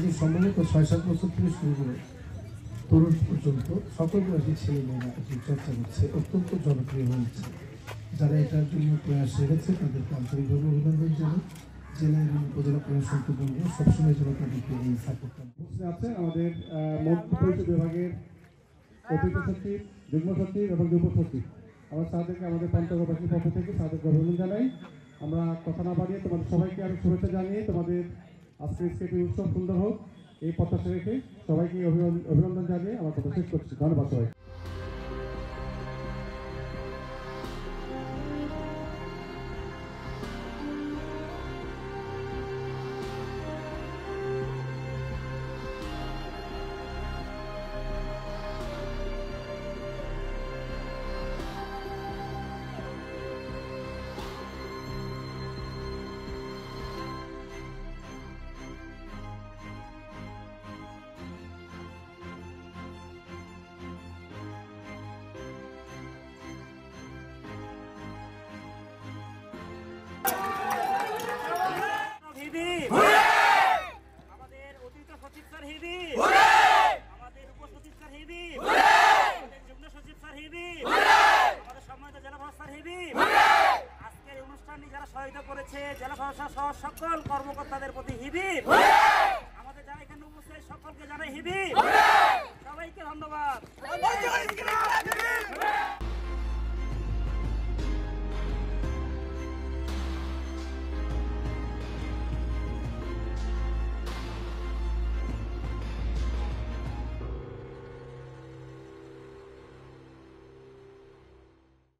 যে সম্মানিত ৬-৭ বছর থেকে শুরু করে তরুণ পর্যন্ত সকল বয়সী ছেলেমেয়েরা এটি চর্চা করছে, অত্যন্ত জনপ্রিয় হয়েছে। যারা এটার জন্য প্রয়াস রেখেছে তাদেরকে আন্তরিকভাবে অভিনন্দন জানাই। জেলা এবং উপজেলা প্রশাসনকে বলবো সবসময় যেন তাদেরকে এই সাপোর্টটা আছে। আমাদের মধ্য পরিষদ বিভাগের অতিরিক্ত সচিব, যুগ্ম সচিব এবং যুব সচিব, আমরা তাদেরকে আমাদের পঞ্চগড়বাসীর পক্ষ থেকে তাদেরকে অভিনন্দন জানাই। আমরা কথা না বাড়িয়ে তোমাদের সবাইকে আরো শুভেচ্ছা জানিয়ে তোমাদের আজকে স্কেটিং উৎসব সুন্দর হোক এই প্রত্যাশা রেখে সবাইকে অভিনন্দন জানিয়ে আমার কথা শেষ করছি। ধন্যবাদ সবাই। আমাদের অতিরিক্ত সচিব স্যার হেবি, আমাদের উপসচিব স্যার হেবি, আমাদের যুগ্ম সচিব স্যার হেবি, আমাদের সম্মানিত জেলা প্রশাসক স্যার হেবি। আজকের অনুষ্ঠানটি যারা সহায়তা করেছে জেলা প্রশাসক সহ সকল কর্মকর্তাদের প্রতি হেবি।